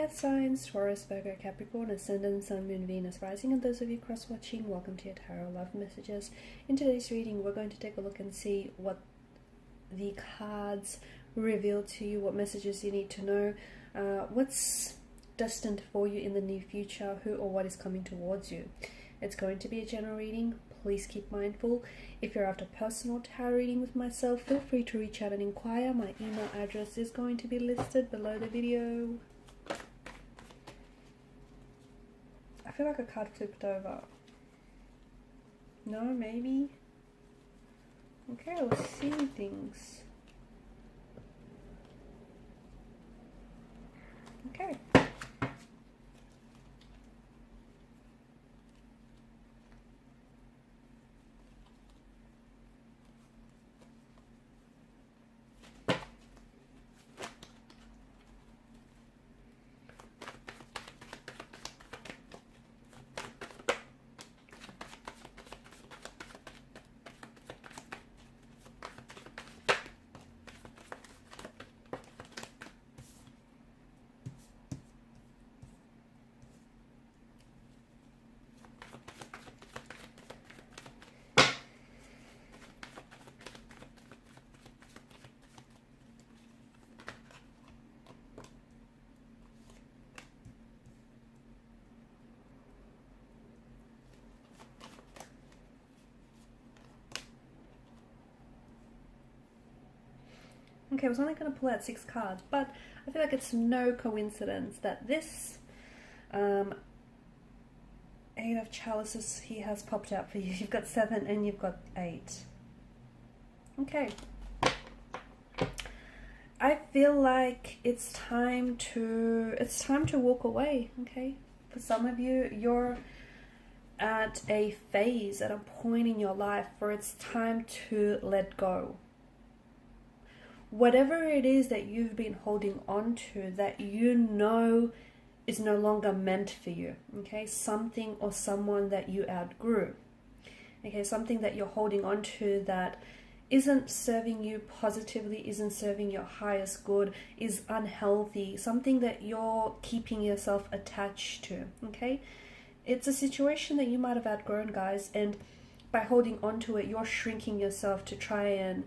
earth signs, Taurus, Virgo, Capricorn, Ascendant, Sun, Moon, Venus, Rising, and those of you cross-watching, welcome to your Tarot Love Messages. In today's reading, we're going to take a look and see what the cards reveal to you, what messages you need to know, what's destined for you in the near future, who or what is coming towards you. It's going to be a general reading. Please keep mindful. If you're after personal tarot reading with myself, feel free to reach out and inquire. My email address is going to be listed below the video. I feel like a card flipped over. No, maybe? Okay, I was seeing things. Okay. Okay, I was only going to pull out 6 cards, but I feel like it's no coincidence that this 8 of chalices here has popped out for you. You've got 7 and you've got 8. Okay. I feel like it's time to walk away, okay? For some of you, you're at a phase, at a point in your life where it's time to let go. Whatever it is that you've been holding on to that you know is no longer meant for you, okay? Something or someone that you outgrew, okay? Something that you're holding on to that isn't serving you positively, isn't serving your highest good, is unhealthy, something that you're keeping yourself attached to, okay? It's a situation that you might have outgrown, guys, and by holding on to it, you're shrinking yourself to try and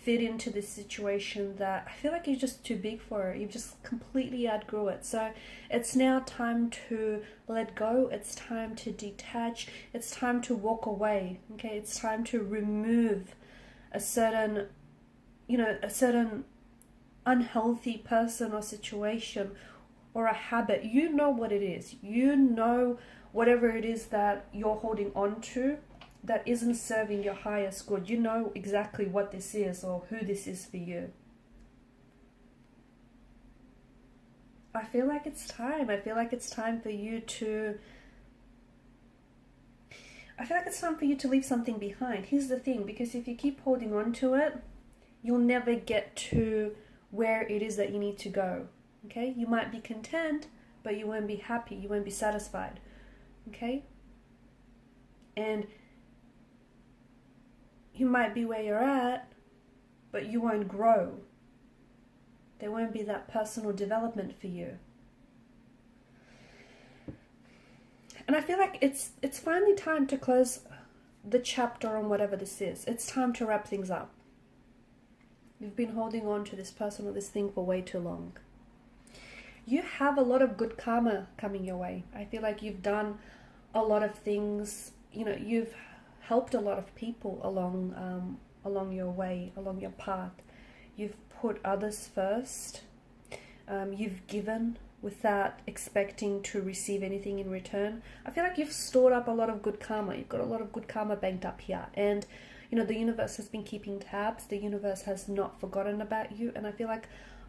fit into this situation that I feel like you're just too big for it. You've just completely outgrew it. So it's now time to let go. It's time to detach. It's time to walk away. Okay, it's time to remove a certain, a certain unhealthy person or situation or a habit. You know what it is. You know whatever it is that you're holding on to that isn't serving your highest good. You know exactly what this is or who this is for you. I feel like it's time. I feel like it's time for you to leave something behind. Here's the thing, because if you keep holding on to it, you'll never get to where it is that you need to go. Okay? You might be content, but you won't be happy. You won't be satisfied. Okay? And you might be where you're at, but you won't grow. There won't be that personal development for you. And I feel like it's finally time to close the chapter on whatever this is. It's time to wrap things up. You've been holding on to this person or this thing for way too long. You have a lot of good karma coming your way. I feel like you've done a lot of things, you've helped a lot of people along your way, along your path. You've put others first. You've given without expecting to receive anything in return. I feel like you've stored up a lot of good karma. You've got a lot of good karma banked up here. And, the universe has been keeping tabs. The universe has not forgotten about you. And I feel like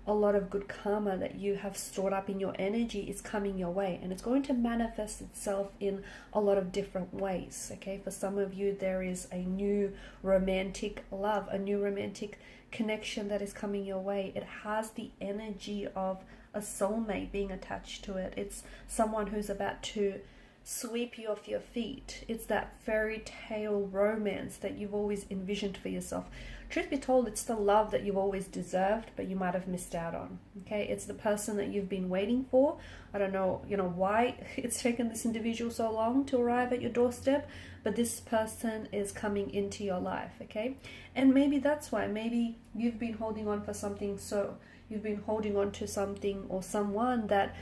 a lot of good karma that you have stored up in your energy is coming your way, and it's going to manifest itself in a lot of different ways. Okay, for some of you, there is a new romantic love, a new romantic connection that is coming your way. It has the energy of a soulmate being attached to it. It's someone who's about to sweep you off your feet. It's that fairy tale romance that you've always envisioned for yourself. Truth be told, it's the love that you've always deserved, but you might have missed out on. Okay, it's the person that you've been waiting for. I don't know, why it's taken this individual so long to arrive at your doorstep, but this person is coming into your life. Okay, and maybe that's why. Maybe you've been holding on for something, so you've been holding on to something or someone that,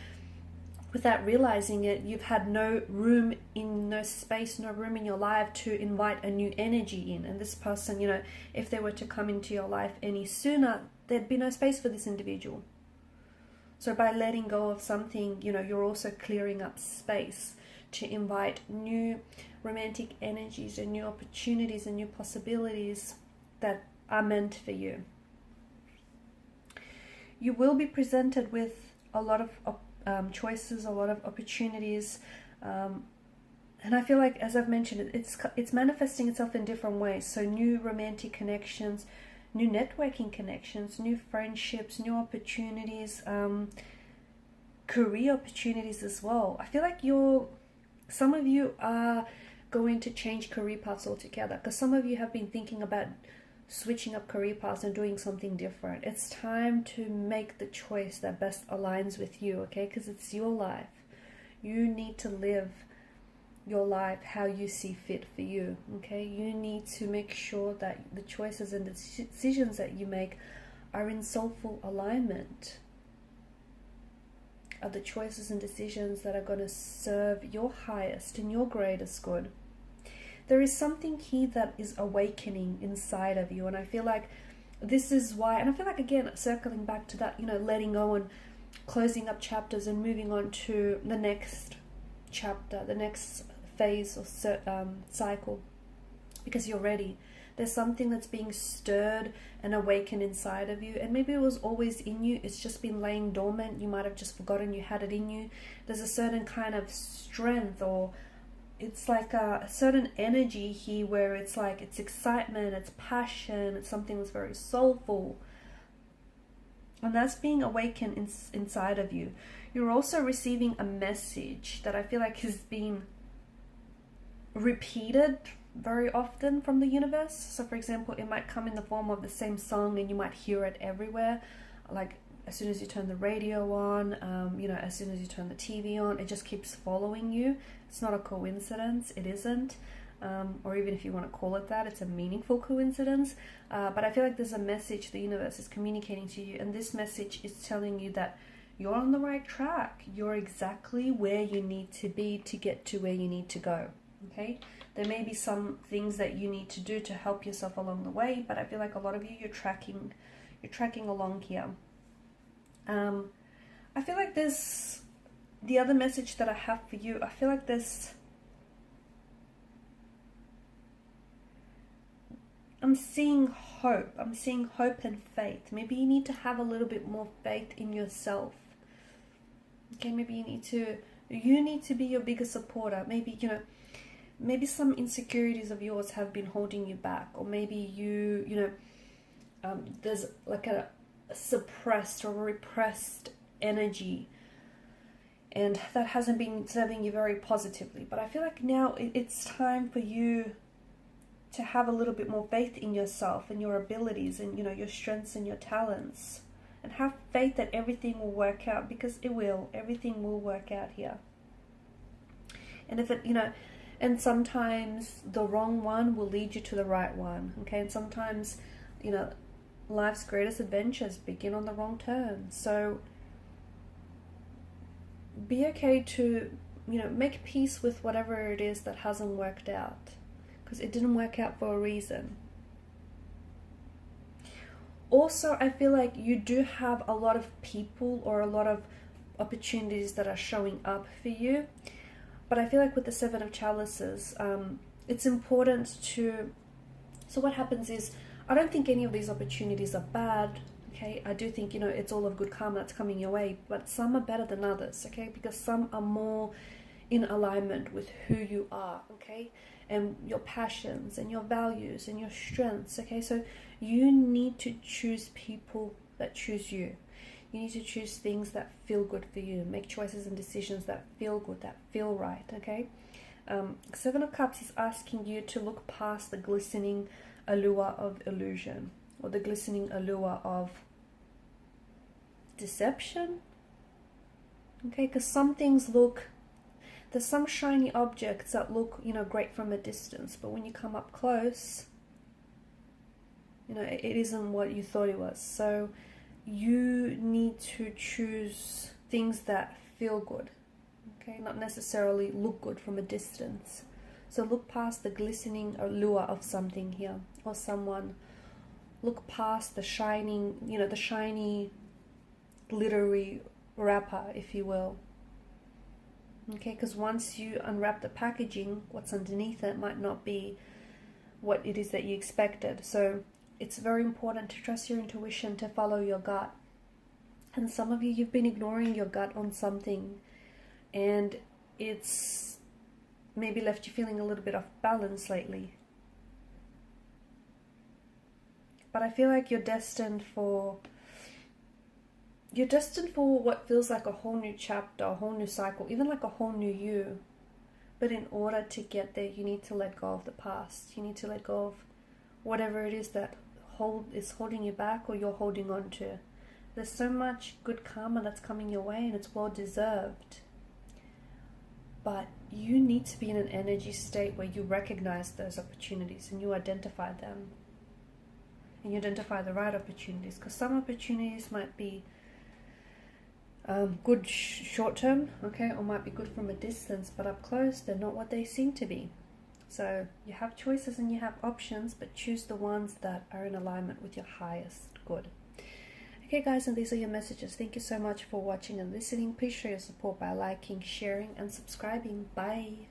without realizing it, you've had no space, no room in your life to invite a new energy in. And this person, if they were to come into your life any sooner, there'd be no space for this individual. So by letting go of something, you're also clearing up space to invite new romantic energies and new opportunities and new possibilities that are meant for you. You will be presented with a lot of choices, a lot of opportunities, and I feel like, as I've mentioned, it's manifesting itself in different ways. So new romantic connections, new networking connections, new friendships, new opportunities, career opportunities as well. I feel like some of you are going to change career paths altogether, because some of you have been thinking about switching up career paths and doing something different. It's time to make the choice that best aligns with you, okay? Because it's your life. You need to live your life how you see fit for you, okay? You need to make sure that the choices and the decisions that you make are in soulful alignment, are the choices and decisions that are going to serve your highest and your greatest good. There is something here that is awakening inside of you, and I feel like this is why, and I feel like, again, circling back to that, letting go and closing up chapters and moving on to the next chapter, the next phase or cycle, because you're ready. There's something that's being stirred and awakened inside of you, and maybe it was always in you, it's just been laying dormant. You might have just forgotten you had it in you. There's a certain kind of strength, or it's like a certain energy here where it's like, it's excitement, it's passion, it's something that's very soulful, and that's being awakened inside of you. You're also receiving a message that I feel like has been repeated very often from the universe. So for example, it might come in the form of the same song, and you might hear it everywhere, like as soon as you turn the radio on, as soon as you turn the TV on, it just keeps following you. It's not a coincidence, it isn't, or even if you want to call it that, it's a meaningful coincidence, but I feel like there's a message the universe is communicating to you, and this message is telling you that you're on the right track. You're exactly where you need to be to get to where you need to go, okay? There may be some things that you need to do to help yourself along the way, but I feel like a lot of you, you're tracking along here. I feel like there's the other message that I have for you. I feel like I'm seeing hope. I'm seeing hope and faith. Maybe you need to have a little bit more faith in yourself. Okay, maybe you need to be your biggest supporter. Maybe, maybe some insecurities of yours have been holding you back, or maybe there's like a suppressed or repressed energy, and that hasn't been serving you very positively. But I feel like now it's time for you to have a little bit more faith in yourself and your abilities and your strengths and your talents, and have faith that everything will work out, because it will. Everything will work out here. And if it and sometimes the wrong one will lead you to the right one, okay? And sometimes life's greatest adventures begin on the wrong turn. So be okay to make peace with whatever it is that hasn't worked out, because it didn't work out for a reason. Also, I feel like you do have a lot of people or a lot of opportunities that are showing up for you, but I feel like with the Seven of Chalices, it's important to, so what happens is, I don't think any of these opportunities are bad, okay? I do think, it's all of good karma that's coming your way, but some are better than others, okay? Because some are more in alignment with who you are, okay? And your passions and your values and your strengths, okay? So you need to choose people that choose you. You need to choose things that feel good for you. Make choices and decisions that feel good, that feel right, okay? Seven of Cups is asking you to look past the glistening allure of illusion, or the glistening allure of deception, okay? Because some things look, there's some shiny objects that look, you know, great from a distance, but when you come up close, you know, it isn't what you thought it was. So you need to choose things that feel good, okay? Not necessarily look good from a distance. So look past the glistening allure of something here, or someone. Look past the shining, you know, the shiny glittery wrapper, if you will. Okay, because once you unwrap the packaging, what's underneath it might not be what it is that you expected. So it's very important to trust your intuition, to follow your gut. And some of you, you've been ignoring your gut on something, and it's maybe left you feeling a little bit off balance lately. But I feel like you're destined for what feels like a whole new chapter, a whole new cycle, even like a whole new you. But in order to get there, you need to let go of the past. You need to let go of whatever it is that is holding you back, or you're holding on to. There's so much good karma that's coming your way, and it's well deserved. But you need to be in an energy state where you recognize those opportunities and you identify them. And you identify the right opportunities, because some opportunities might be good short term, okay, or might be good from a distance, but up close they're not what they seem to be. So you have choices and you have options, but choose the ones that are in alignment with your highest good. Okay guys, and these are your messages. Thank you so much for watching and listening. Please show your support by liking, sharing and subscribing. Bye.